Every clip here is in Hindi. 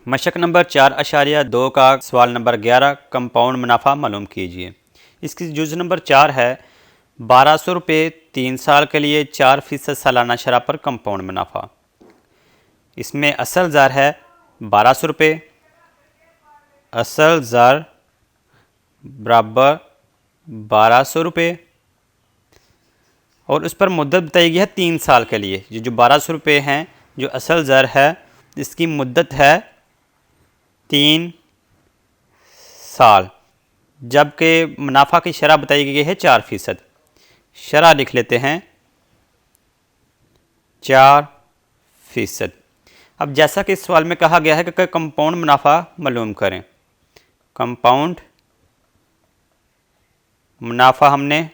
मशक नंबर 4.2 का सवाल नंबर 11 कंपाउंड मुनाफा मालूम कीजिए। इसकी जुज़ नंबर 4 है 1200 रुपये 3 साल के लिए 4% सालाना शरह पर कंपाउंड मुनाफा। इसमें असल ज़र है 1200 रुपये, असल ज़र बराबर 1200 रुपये और उस पर मुद्दत बताई गई है 3 साल के लिए। ये जो 1200 रुपये हैं, जो असल ज़र है, इसकी मुद्दत है 3 साल, जबकि मुनाफा की शरह बताई गई है 4%। शरह लिख लेते हैं 4%। अब जैसा कि इस सवाल में कहा गया है कि कंपाउंड मुनाफा मालूम करें, कंपाउंड मुनाफा हमने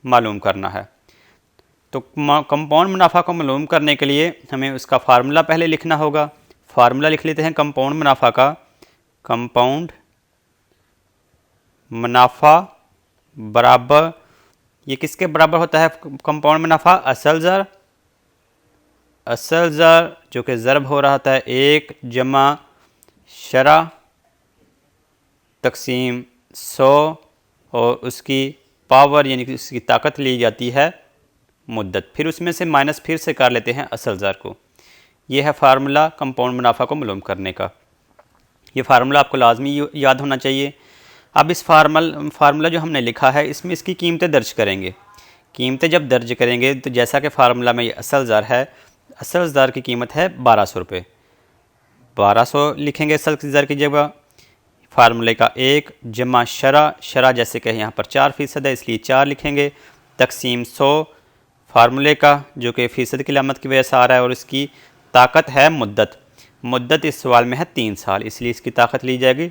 मालूम करना है। तो कंपाउंड मुनाफा को मालूम करने के लिए हमें उसका फार्मूला पहले लिखना होगा। फार्मूला लिख लेते हैं कंपाउंड मुनाफा का। कंपाउंड मुनाफा बराबर, ये किसके बराबर होता है कंपाउंड मुनाफा? असल ज़र, असल ज़र जो कि ज़रब हो रहा होता है 1 जमा शरह तकसीम 100 और उसकी पावर यानी कि उसकी ताकत ली जाती है मुद्दत, फिर उसमें से माइनस फिर से कर लेते हैं असल ज़र को। ये है फार्मूला कंपाउंड मुनाफा को मालूम करने का। ये फार्मूला आपको लाजमी याद होना चाहिए। अब इस फार्मूला जो हमने लिखा है, इसमें इसकी कीमतें दर्ज करेंगे। कीमतें जब दर्ज करेंगे तो जैसा कि फार्मूला में ये असल ज़र है, असल ज़र की कीमत है 1200 रुपये। 1200 लिखेंगे असल ज़र की जगह। फार्मूले का 1 जमा शरह, शरह जैसे कि यहाँ पर 4% है इसलिए 4 लिखेंगे, तकसीम 100 फार्मूले का जो कि फ़ीसद की अलामत की वजह से आ रहा है, और इसकी ताकत है मुद्दत। मुद्दत इस सवाल में है 3 साल, इसलिए इसकी ताकत ली जाएगी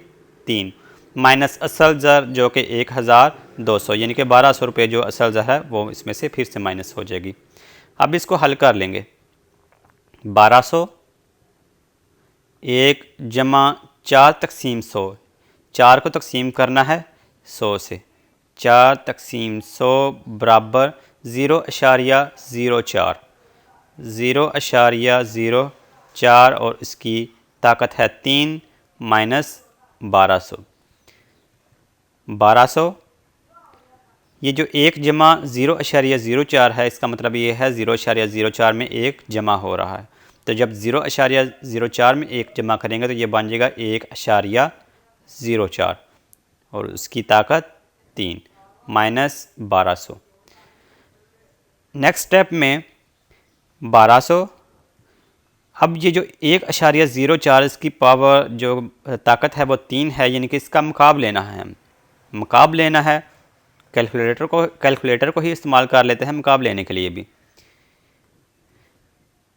3, माइनस असल ज़र जो कि 1200 यानी कि 1200 रुपये जो असल ज़र है वो इसमें से फिर से माइनस हो जाएगी। अब इसको हल कर लेंगे। 1200 1 जमा 4 तकसीम 100, 4 को तकसीम करना है 100 से, 4 तकसीम 100 बराबर 0.04, 0.04 और इसकी ताकत है 3 माइनस 1200। ये जो 1 जमा 0.04 है, इसका मतलब ये है 0.04 में 1 जमा हो रहा है। तो जब 0.04 में 1 जमा करेंगे तो ये बन जाएगा 1.04 और उसकी ताकत 3 माइनस 1200। नेक्स्ट स्टेप में 1200, अब ये जो 1.04 इसकी पावर जो ताकत है वो 3 है, यानी कि इसका मुकाब लेना है। हम मुकाब लेना है, कैलकुलेटर को ही इस्तेमाल कर लेते हैं मुकाब लेने के लिए भी।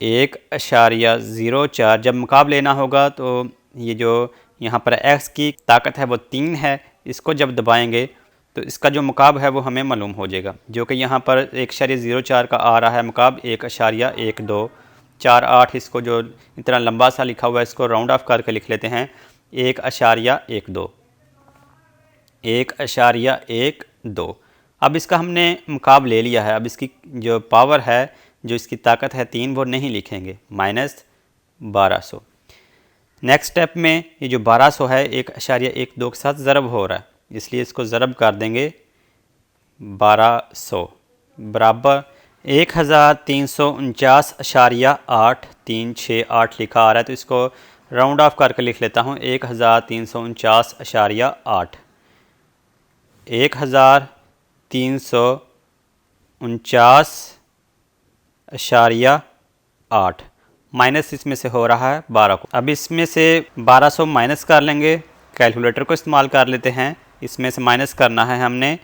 1.04 जब मुकाब लेना होगा तो ये जो यहाँ पर x की ताकत है वो 3 है, इसको जब दबाएंगे तो इसका जो मुकाब है वो हमें मालूम हो जाएगा, जो कि यहाँ पर 1.04 का आ रहा है मुकाब 1.1248। इसको जो इतना लंबा सा लिखा हुआ है इसको राउंड ऑफ करके लिख लेते हैं 1.12, 1.12। अब इसका हमने मुकाब ले लिया है। अब इसकी जो पावर है, जो इसकी ताकत है 3, वो नहीं लिखेंगे, माइनस 1200। नेक्स्ट स्टेप में ये जो 1200 है 1.12 के साथ ज़रब हो रहा है, इसलिए इसको ज़रब कर देंगे 1200 बराबर 1349.8368 लिखा आ रहा है, तो इसको राउंड ऑफ करके लिख लेता हूँ 1349.8, 1349.8 माइनस इसमें से हो रहा है 12 को। अब इसमें से 1200 माइनस कर लेंगे, कैलकुलेटर को इस्तेमाल कर लेते हैं। इसमें से माइनस करना है हमने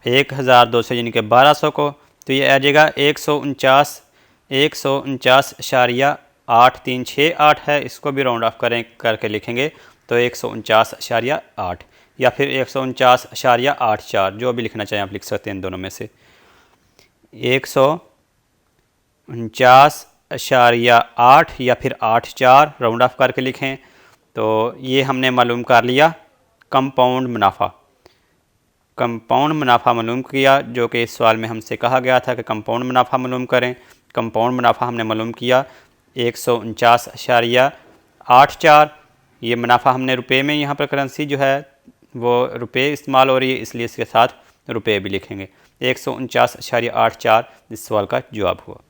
1200 यानी कि 1200 को, तो ये आ जाएगा 149.8368 है। इसको भी राउंड ऑफ करके लिखेंगे तो 149.8 या फिर 149.84, जो भी लिखना चाहें आप लिख सकते हैं इन दोनों में से। 149.8 या फिर 84 राउंड ऑफ करके लिखें। तो ये हमने मालूम कर लिया कंपाउंड मुनाफा। कंपाउंड मुनाफा मालूम किया, जो कि इस सवाल में हमसे कहा गया था कि कंपाउंड मुनाफा मालूम करें। कंपाउंड मुनाफा हमने मालूम किया 149.8 8,4 ये मुनाफा हमने रुपए में, यहाँ पर करेंसी जो है वो रुपए इस्तेमाल हो रही है इसलिए इसके साथ रुपए भी लिखेंगे। 149.84 इस सवाल का जवाब हुआ।